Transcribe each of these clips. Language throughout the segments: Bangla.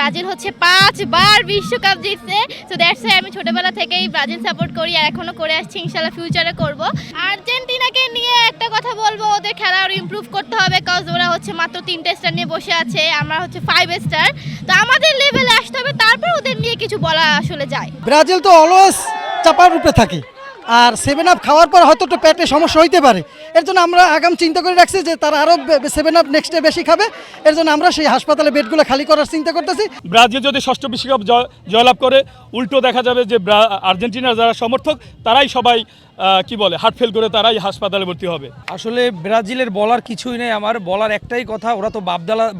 ব্রাজিল হচ্ছে 5 বার বিশ্বকাপ জিতছে। সো দ্যাটস ওয়াই আমি ছোটবেলা থেকেই ব্রাজিল সাপোর্ট করি আর এখনো করে আসছি, ইনশাআল্লাহ ফিউচারে করব। আর্জেন্টিনাকে নিয়ে একটা কথা বলবো, ওদের খেলা আরো ইমপ্রুভ করতে হবে, কজ ওরা হচ্ছে মাত্র 3টে স্টার নিয়ে বসে আছে, আমরা হচ্ছে 5 স্টার। তো আমাদের লেভেলে আসতে হবে, তারপর ওদের নিয়ে কিছু বলা আসলে যায়। ব্রাজিল তো অলওয়েজ চাপার রূপে থাকে, আর 7 আপ খাওয়ার পর হয়তো একটু পেটে সমস্যা হইতে পারে। এর জন্য আমরা আগাম চিন্তা করে রাখছি যে তারা আরও 7 আপ নেক্সটে বেশি খাবে। এর জন্য আমরা সেই হাসপাতালে বেডগুলো খালি করার চিন্তা করতেছি। ব্রাজিল যদি ষষ্ঠ বিশ্বকাপ জয়লাভ করে, উল্টো দেখা যাবে যে আর্জেন্টিনার যারা সমর্থক তারাই সবাই কি বলে হার্ট ফেল করে তারাই হাসপাতালে ভর্তি হবে। আসলে ব্রাজিলের বলার কিছুই নেই, আমার বলার একটাই কথা, ওরা তো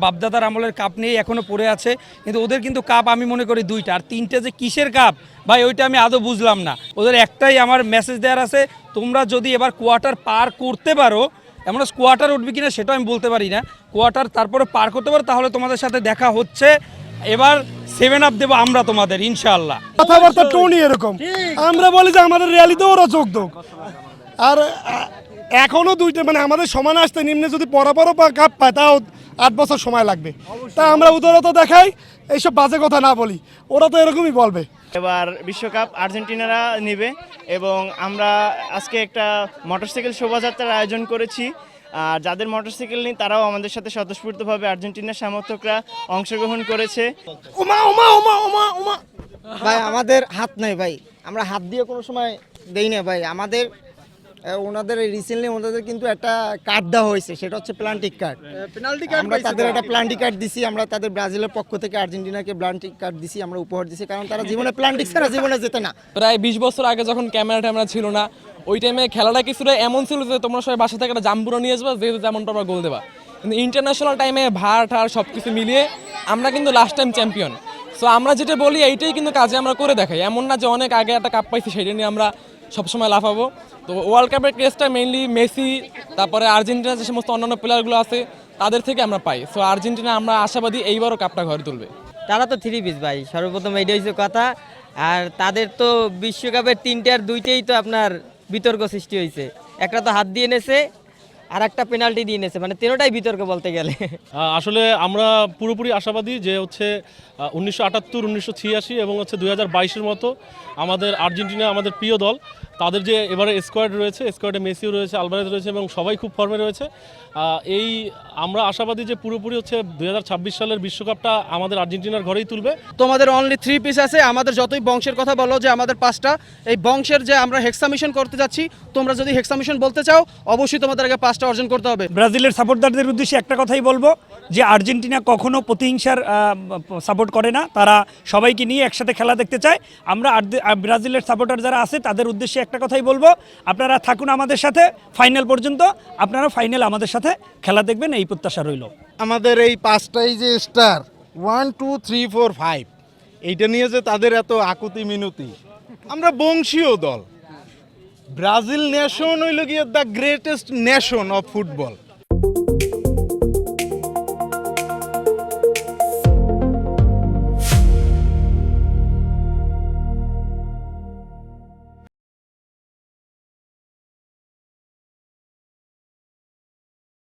বাপদাদার আমলের কাপ নিয়ে এখনো পড়ে আছে, কিন্তু ওদের কিন্তু কাপ আমি মনে করি 2টা, আর 3টে যে কিসের কাপ ভাই ওইটা আমি আদৌ বুঝলাম না। ওদের একটাই আমার মেসেজ দেওয়ার আছে, তোমরা যদি এবার কোয়ার্টার পার করতে পারো, এমন কোয়ার্টার উঠবে কিনা সেটাও আমি বলতে পারি না, কোয়ার্টার তারপরে পার করতে পারো, তাহলে তোমাদের সাথে দেখা হচ্ছে, এবার 7 আপ দেবো আমরা তোমাদের ইনশাআল্লাহ। কথাবার্তা টোনই এরকম, আমরা বলি যে আমাদের রিয়ালিতেও ওরা যোগ দোক, আর এখনো 2টে মানে আমাদের সমান আসতে নিম্নে যদি পরাপরও কাপ পায় তাও 8 বছর সময় লাগবে। তা আমরা উদারতা দেখাই, এইসব বাজে কথা না বলি, ওরা তো এরকমই বলবে। এবার বিশ্বকাপ আর্জেন্টিনারা নেবে এবং আমরা আজকে একটা মোটরসাইকেল শোভাযাত্রার আয়োজন করেছি। আর যাদের মোটরসাইকেল নেই তারাও আমাদের সাথে স্বতঃস্ফূর্তভাবে আর্জেন্টিনার সমর্থকরা অংশগ্রহণ করেছে। ওমা ওমা ওমা ওমা ওমা ভাই আমাদের হাত নাই ভাই, আমরা হাত দিয়ে কোনো সময় দেই না ভাই। আমাদের ওনাদের রিসেন্টলি ওনাদের কিন্তু একটা কার্ড দেওয়া হয়েছে, সেটা হচ্ছে প্লান্টিক কার্ড। আমরা তাদের একটা প্লান্টিক কার্ড দিছি, আমরা তাদের ব্রাজিলের পক্ষ থেকে আর্জেন্টিনাকে প্লান্টিক কার্ড দিছি, আমরা উপহার দিছি, কারণ তারা জীবনে প্লান্টিক ছাড়া জীবনে যেতে না। প্রায় 20 বছর আগে যখন ক্যামেরা ট্যামেরা ছিল না, ওই টাইমে খেলাটা কিছুটা এমন ছিল যে তোমরা সবাই বাসা থেকে একটা জাম্বুরা নিয়ে আসবা, যে যেমন তোমরা গোল দেবা। কিন্তু ইন্টারন্যাশনাল টাইমে ভার ঠার সব কিছু মিলিয়ে আমরা কিন্তু লাস্ট টাইম চ্যাম্পিয়ন। সো আমরা যেটা বলি এইটাই কিন্তু কাজে আমরা করে দেখাই, এমন না যে অনেক আগে একটা কাপ পাইছি সেটা নিয়ে আমরা সবসময় লাফাবো। তো ওয়ার্ল্ড কাপের ক্রেজটা মেইনলি মেসি, তারপরে আর্জেন্টিনার যে সমস্ত অন্যান্য প্লেয়ারগুলো আছে তাদের থেকে আমরা পাই। সো আর্জেন্টিনা আমরা আশাবাদী এইবারও কাপটা ঘরে তুলবে। তারা তো 3 পিস ভাই, সর্বপ্রথম এইটাই হচ্ছে কথা। আর তাদের তো বিশ্বকাপের 3টে আর 2টেই তো আপনার বিতর্ক সৃষ্টি হয়েছে, একটা তো হাত দিয়ে এনেছে আর একটা পেনাল্টি দিয়ে এনেছে, মানে 3টাই বিতর্ক বলতে গেলে। আসলে আমরা পুরোপুরি আশাবাদী যে হচ্ছে 1978, 1986 এবং হচ্ছে 2022-এর মতো আমাদের আর্জেন্টিনা আমাদের প্রিয় দল, তাদের যে এবারে স্কোয়াড রয়েছে, স্কোয়াডে মেসিও রয়েছে, আলভারেজ রয়েছে এবং সবাই খুব ফর্মে রয়েছে। এই আমরা আশাবাদী যে পুরোপুরি হচ্ছে 2026 সালের বিশ্বকাপটা আমাদের আর্জেন্টিনার ঘরেই তুলবে। তোমাদের অনলি 3 পিস আছে, আমাদের যতই বংশের কথা বলো যে আমাদের 5টা, এই বংশের যে আমরা হেক্সামিশন করতে যাচ্ছি, তোমরা যদি হেক্সামিশন বলতে চাও অবশ্যই তোমাদের আগে 5টা অর্জন করতে হবে। ব্রাজিলের সাপোর্টারদের উদ্দেশ্যে একটা কথাই বলবো যে আর্জেন্টিনা কখনো প্রতিহিংসার সাপোর্ট করে না, তারা সবাইকে নিয়ে একসাথে খেলা দেখতে চায়। আমরা ব্রাজিলের সাপোর্টার যারা আছে তাদের উদ্দেশ্যে একটা কথাই বলবো, আপনারা থাকুন আমাদের সাথে ফাইনাল পর্যন্ত, আপনারা ফাইনাল আমাদের সাথে খেলা দেখবেন, এই প্রত্যাশা রইল। আমাদের এই 5টাই যে স্টার 1 2 3 4 5, এইটা নিয়ে যে তাদের এত আকুতি মিনতি, আমরা বংশীয় দল। ব্রাজিল নেশন হইল গিয়ে the greatest nation of football.